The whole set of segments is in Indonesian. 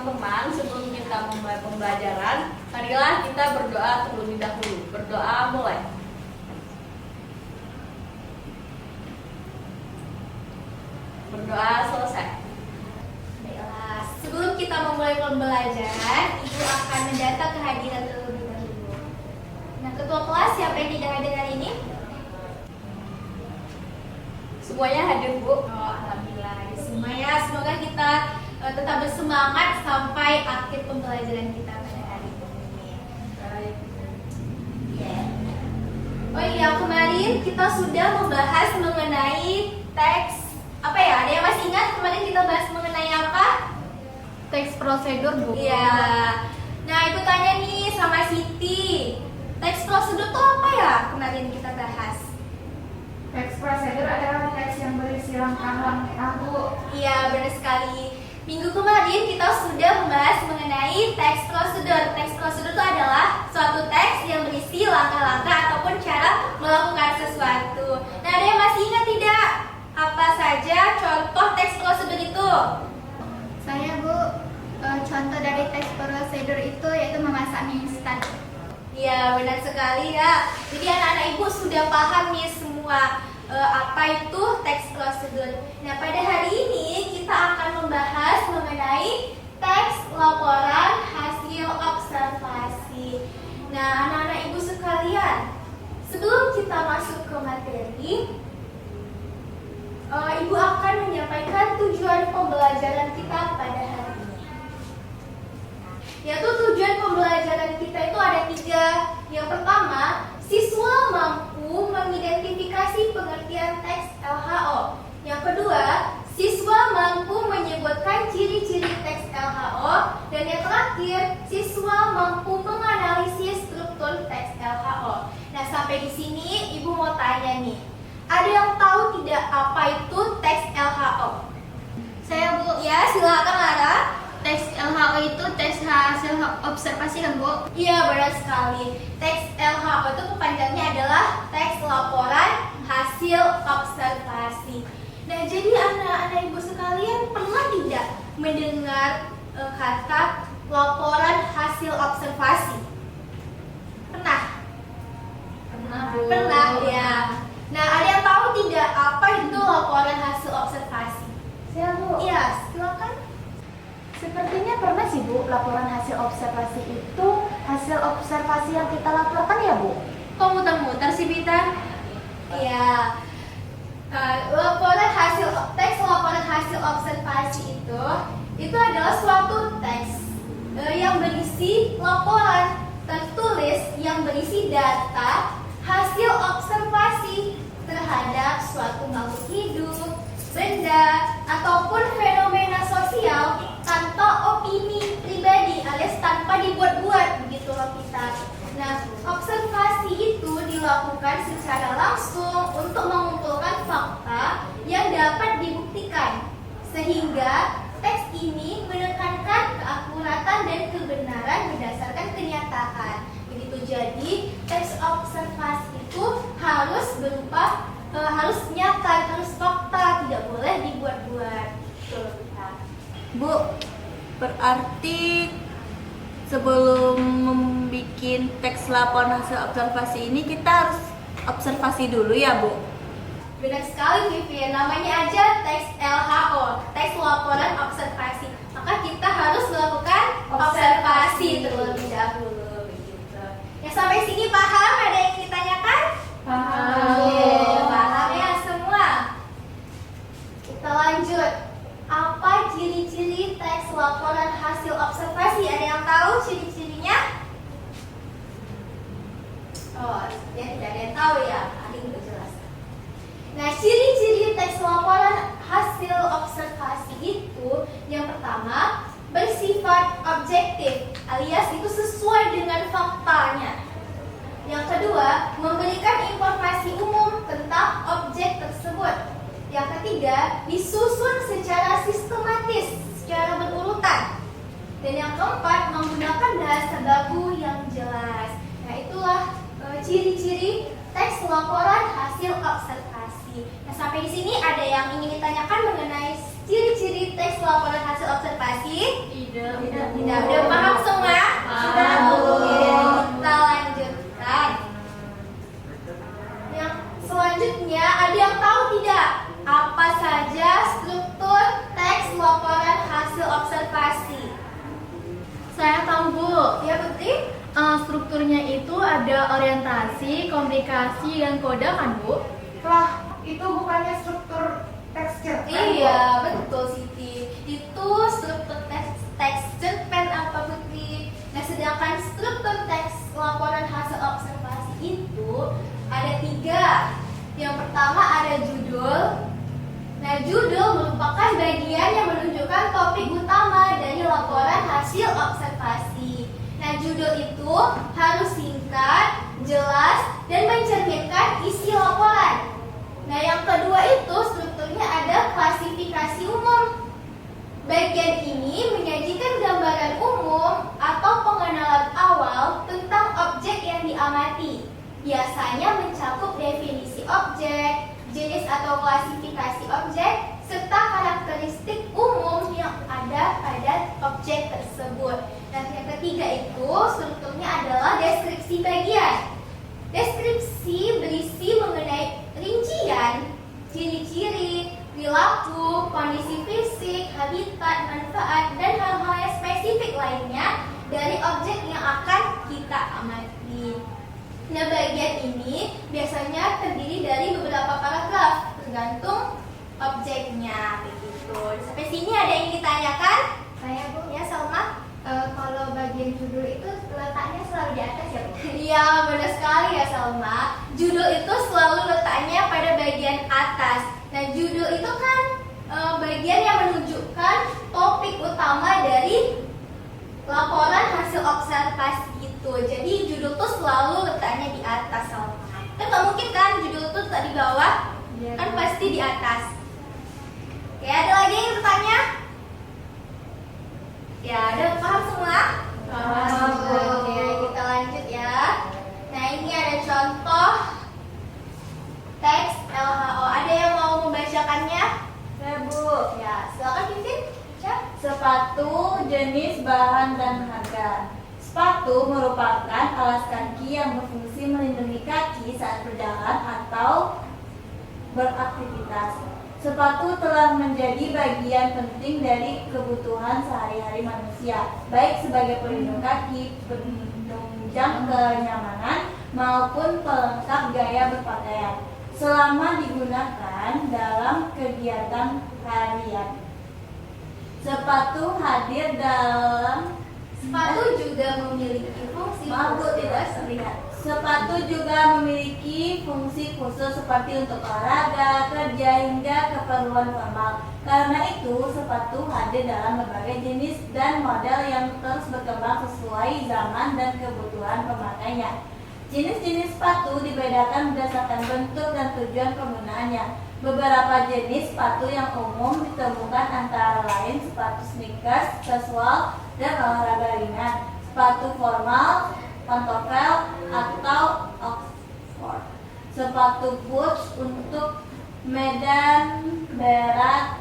teman-teman, sebelum kita memulai pembelajaran, marilah kita berdoa terlebih dahulu. Berdoa mulai. Berdoa selesai. Baiklah, sebelum kita memulai pembelajaran, Ibu akan mendata kehadiran terlebih dahulu. Nah, ketua kelas siapa yang tidak hadir hari ini? Semuanya hadir, Bu. Oh, alhamdulillah. Semuanya, semoga kita tetap bersemangat sampai akhir pembelajaran kita pada hari ini. Oh iya, kemarin kita sudah membahas mengenai teks apa ya? Ada yang masih ingat kemarin kita bahas mengenai apa? Teks prosedur, Bu. Iya. Nah, itu tanya nih sama Siti. Teks prosedur itu apa ya? Kemarin kita bahas. Teks prosedur adalah teks yang berisi langkah-langkah, Bu. Iya, benar sekali. Minggu kemarin kita sudah membahas mengenai teks prosedur. Teks prosedur itu adalah suatu teks yang berisi langkah-langkah ataupun cara melakukan sesuatu. Nah, ada yang masih ingat tidak? Apa saja contoh teks prosedur itu? Saya, Bu, contoh dari teks prosedur itu yaitu memasak mie instan. Iya, benar sekali ya. Jadi anak-anak ibu sudah paham nih semua apa itu teks prosedur. Nah, pada hari ini kita akan membahas mengenai teks laporan hasil observasi. Nah, anak-anak ibu sekalian, sebelum kita masuk ke materi, ibu akan menyampaikan tujuan pembelajaran kita pada hari ini. Yaitu tujuan pembelajaran kita itu ada 3. Yang pertama, siswa mampu mengidentifikasi pengertian teks LHO. Yang kedua, siswa mampu menyebutkan ciri-ciri teks LHO. Dan yang terakhir, siswa mampu menganalisis struktur teks LHO. Nah, sampai di sini ibu mau tanya nih, ada yang tahu tidak apa itu teks LHO? Saya, Bu. Ya, silakan Lara. Teks LHO itu teks hasil observasi kan, Bu? Iya, benar sekali. Teks LHO itu kepanjangannya adalah teks laporan hasil observasi. Nah, jadi anak-anak ibu sekalian pernah tidak mendengar kata laporan hasil observasi? Pernah? Pernah ya. Nah, ada yang tahu tidak apa itu laporan hasil observasi? Saya, Bu. Iya, silakan. Sepertinya pernah sih, Bu, laporan hasil observasi itu hasil observasi yang kita laporkan ya, Bu? Kok muter-muter sih, Bita? Iya. Teks laporan hasil observasi itu adalah suatu teks yang berisi laporan tertulis yang berisi data hasil observasi terhadap suatu makhluk hidup, benda, ataupun fenomena sosial tanpa opini pribadi alias tanpa dibuat-buat, begitu loh kita. Nah, observasi itu dilakukan secara langsung untuk mengumpulkan fakta yang dapat dibuktikan, sehingga teks ini menekankan keakuratan dan kebenaran berdasarkan kenyataan. Begitu, jadi teks observasi itu harus berupa harus nyata, harus fakta, tidak boleh dibuat-buat. Betul, Bu, berarti sebelum membuat teks laporan hasil observasi ini kita harus observasi dulu ya, Bu? Benar sekali, Vivian. Namanya aja teks LHO, teks laporan observasi. Maka kita harus melakukan observasi terlebih dahulu, begitu. Ya, sampai sini paham? Ada yang ditanyakan? Paham. Oke, paham ya semua. Kita lanjut. Apa ciri-ciri teks laporan hasil observasi? Ada yang tahu ciri-cirinya? Oh, ya tidak ada yang tahu ya. Ada yang jelaskan. Nah, ciri-ciri teks laporan hasil observasi itu yang pertama bersifat objektif, alias itu sesuai dengan faktanya. Yang kedua, memberikan informasi umum tentang objek tersebut. Yang ketiga, disusun secara sistematis, secara berurutan. Dan yang keempat, menggunakan bahasa baku yang jelas. Nah, itulah ciri-ciri teks laporan hasil observasi. Nah, sampai di sini ada yang ingin ditanyakan mengenai ciri-ciri teks laporan hasil observasi? Tidak. Nah, udah paham semua? Sudah, Bu. Oke, kita lanjutkan. Yang selanjutnya, ada yang tahu tidak apa saja struktur teks laporan hasil observasi? Saya tahu, Bu. Ya, Putri? Strukturnya itu ada orientasi, komunikasi, dan kode kan, Bu? Lah, itu bukannya struktur teks cerpen? Iya, betul Siti. Itu struktur teks cerpen apa Putri? Nah, sedangkan struktur teks laporan hasil observasi itu ada 3. Yang pertama ada judul. Nah, judul merupakan bagian yang menunjukkan topik utama dari laporan hasil observasi. Nah, judul itu harus singkat, jelas, dan mencerminkan isi laporan. Nah, yang kedua itu strukturnya ada klasifikasi umum. Bagian ini menyajikan gambaran umum atau pengenalan awal tentang objek yang diamati. Biasanya mencakup definisi objek, jenis atau klasifikasi objek, serta karakteristik umum yang ada pada objek tersebut. Nah, yang ketiga itu strukturnya adalah deskripsi bagian. Deskripsi berisi mengenai rincian, ciri-ciri, perilaku, kondisi fisik, habitat, manfaat, dan hal-hal yang spesifik lainnya dari objek yang akan kita amati. Nah, bagian ini biasanya terdiri dari beberapa paragraf, tergantung objeknya, begitu. Sampai sini ada yang ditanyakan? Saya, Bu. Ya, Salma? Kalau bagian judul itu letaknya selalu di atas ya, Bu? Iya, benar sekali ya Salma. Judul itu selalu letaknya pada bagian atas. Nah, judul itu kan bagian yang menunjukkan topik utama dari laporan hasil observasi itu. Jadi judul tuh selalu letaknya di atas Salma. Kan nggak mungkin kan judul tuh letak di bawah? Iya, Kan Bu. pasti di atas. Oke, ada lagi yang bertanya? Ya, ada paham semua? Paham, Bu. Oke, kita lanjut ya. Nah, ini ada contoh teks LHO. Ada yang mau membacakannya? Saya, Bu. Ya, silakan pimpin. Cak. Sepatu, jenis, bahan, dan harga. Sepatu merupakan alas kaki yang berfungsi melindungi kaki saat berjalan atau beraktivitas. Sepatu telah menjadi bagian penting dari kebutuhan sehari-hari manusia, baik sebagai pelindung kaki, penunjang kenyamanan, maupun pelengkap gaya berpakaian, selama digunakan dalam kegiatan harian. Sepatu hadir dalam Sepatu juga memiliki fungsi Maaf, Bu, tidak terlihat. Sepatu juga memiliki fungsi khusus seperti untuk olahraga, kerja, hingga keperluan formal. Karena itu, sepatu hadir dalam berbagai jenis dan model yang terus berkembang sesuai zaman dan kebutuhan pemakainya. Jenis-jenis sepatu dibedakan berdasarkan bentuk dan tujuan penggunaannya. Beberapa jenis sepatu yang umum ditemukan antara lain sepatu sneakers, casual, dan olahraga ringan, sepatu formal, pantofel, atau Oxford, sepatu boots untuk medan berat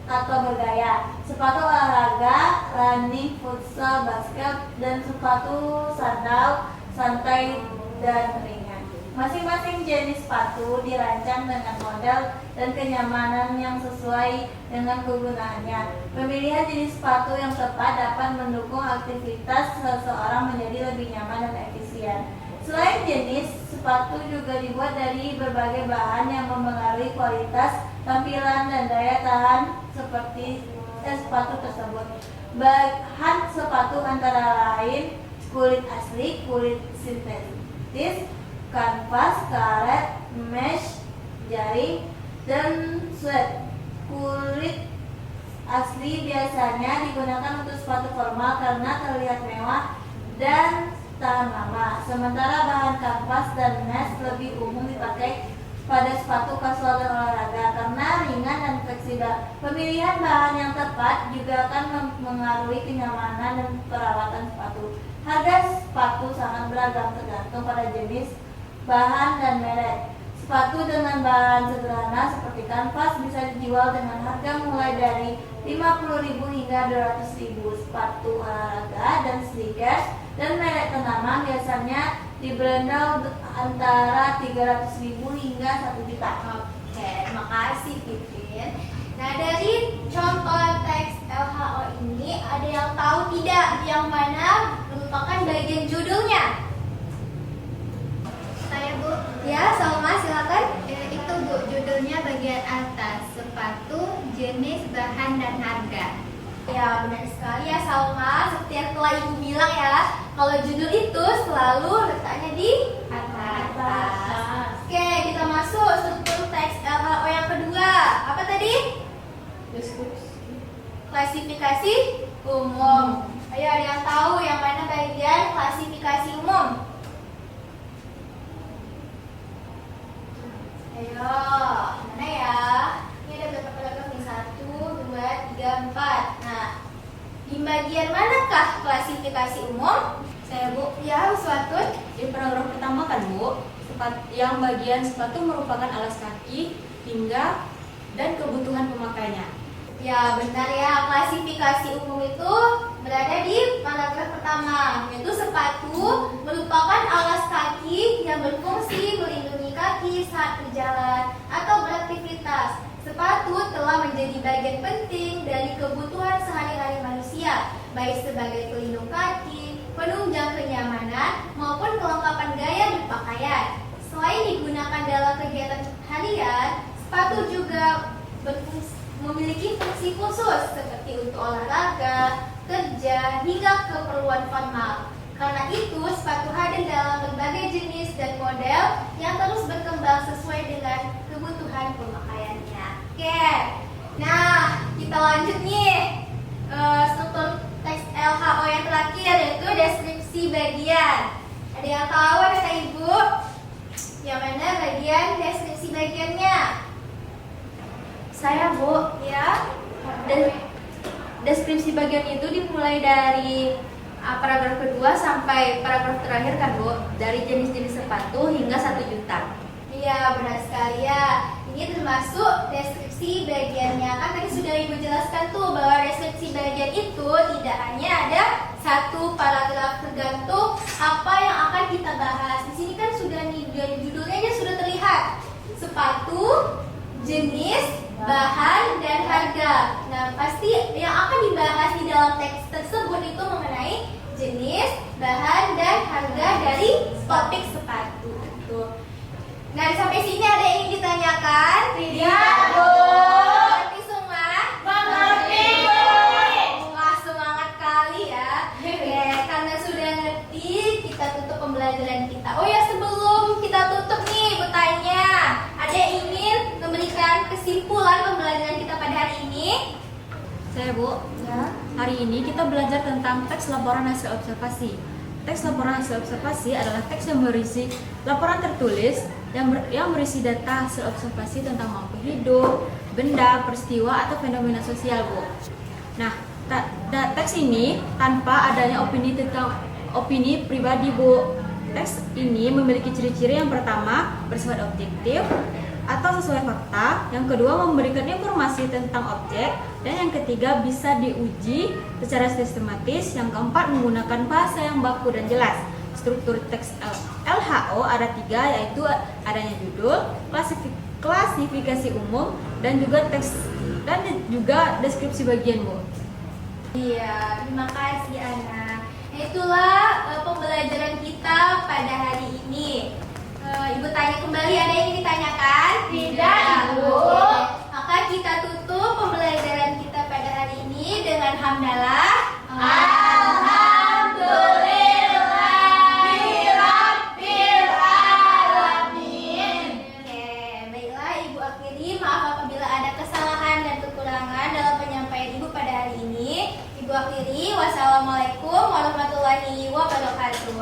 atau bergaya, sepatu olahraga, running, futsal, basket, dan sepatu sandal santai dan ringan. Masing-masing jenis sepatu dirancang dengan model dan kenyamanan yang sesuai dengan kegunaannya. Pemilihan jenis sepatu yang tepat dapat mendukung aktivitas seseorang menjadi lebih nyaman dan efisien. Selain jenis, sepatu juga dibuat dari berbagai bahan yang mempengaruhi kualitas, tampilan, dan daya tahan seperti sepatu tersebut. Bahan sepatu antara lain kulit asli, kulit sintetis, kanvas, karet, mesh, jaring, dan suede. Kulit asli biasanya digunakan untuk sepatu formal karena terlihat mewah dan tahan lama. Sementara bahan kanvas dan mesh lebih umum dipakai pada sepatu kasual dan olahraga karena ringan dan fleksibel. Pemilihan bahan yang tepat juga akan mempengaruhi kenyamanan dan perawatan sepatu. Harga sepatu sangat beragam tergantung pada jenis, bahan, dan merek. Sepatu dengan bahan sederhana seperti kanvas bisa dijual dengan harga mulai dari 50.000 hingga 200.000. Sepatu olahraga dan sneakers dan merek ternama biasanya dibanderol antara 300.000 hingga 1 juta. Oke, makasih Pipin. Nah, dari contoh teks LHO ini ada yang tahu tidak yang mana merupakan bagian judulnya? Saya Bu. Ya, Salma silakan. Itu Bu, judulnya bagian atas, sepatu, jenis, bahan, dan harga. Ya, benar sekali ya Salma. Seperti yang telah Ibu bilang ya, kalau judul itu selalu letaknya di atas. Oke, kita masuk struktur teks LHO yang kedua. Apa tadi? Klasifikasi umum. Ayo, ada yang tahu yang mana bagian klasifikasi umum? Ayo, mana ya? Ini ada berapa paragraf nih? 1, 2, 3, 4. Nah, di bagian manakah klasifikasi umum? Saya Bu, Ya, Uswatun. di paragraf pertama kan Bu, yang bagian sepatu merupakan alas kaki hingga dan kebutuhan pemakainya. Ya, benar ya. Klasifikasi umum itu berada di paragraf pertama, yaitu sepatu merupakan alas kaki yang berfungsi melindungi kaki saat berjalan atau beraktivitas. Sepatu telah menjadi bagian penting dari kebutuhan sehari-hari manusia, baik sebagai pelindung kaki, penunjang kenyamanan, maupun kelengkapan gaya berpakaian. Selain digunakan dalam kegiatan harian, sepatu juga memiliki fungsi khusus seperti untuk olahraga, kerja, hingga keperluan formal. Karena itu, sepatu hadir dalam berbagai jenis dan model yang terus berkembang sesuai dengan kebutuhan pemakaiannya. Oke, nah kita lanjut nih struktur teks LHO yang terakhir, yaitu deskripsi bagian. Ada yang tahu, ada Ibu? Yang mana bagian deskripsi bagiannya? Saya Bu, Ya. deskripsi bagian itu dimulai dari paragraf kedua sampai paragraf terakhir kan Bu, dari jenis-jenis sepatu hingga 1 juta. Iya, benar sekali ya. Ini termasuk deskripsi bagiannya. Kan tadi sudah Ibu jelaskan tuh bahwa deskripsi bagian itu tidak hanya ada satu paragraf, tergantung apa yang akan kita bahas. Di sini kan sudah nih dari judulnya aja sudah terlihat. Sepatu, jenis, bahan, dan harga. Nah, pasti yang akan dibahas di dalam teks tersebut itu mengenai jenis, bahan, dan harga dari topik sepatu. Tuh. Nah, sampai sini ada yang ingin ditanyakan? Tidak, Bu. Mengerti semua? Mengerti, Bu. Wah, semangat kali ya. Oke, karena sudah ngerti, kita tutup pembelajaran kita. Oh ya, sebelum kita tutup nih, bertanya, ada yang ingin memberikan kesimpulan pembelajaran kita pada hari ini? Saya Bu, Ya. hari ini kita belajar tentang teks laporan hasil observasi. Teks laporan hasil observasi adalah teks yang berisi laporan tertulis yang berisi data hasil observasi tentang makhluk hidup, benda, peristiwa, atau fenomena sosial Bu. Nah, teks ini tanpa adanya opini pribadi Bu. Teks ini memiliki ciri-ciri yang pertama bersifat objektif atau sesuai fakta, yang kedua memberikan informasi tentang objek, dan yang ketiga bisa diuji secara sistematis, yang keempat menggunakan bahasa yang baku dan jelas. Struktur teks LHO ada 3, yaitu adanya judul, klasifikasi umum, dan juga deskripsi bagian Bu. Iya, terima kasih Ana. Nah, itulah pembelajaran kita pada hari ini. Ibu tanya kembali, ada yang ingin ditanyakan? Tidak, Ibu. Oke. Maka kita tutup pembelajaran kita pada hari ini dengan hamdalah. Oke, baiklah Ibu akhiri. Maaf apabila ada kesalahan dan kekurangan dalam penyampaian Ibu pada hari ini. Ibu akhiri. Wassalamualaikum warahmatullahi wabarakatuh.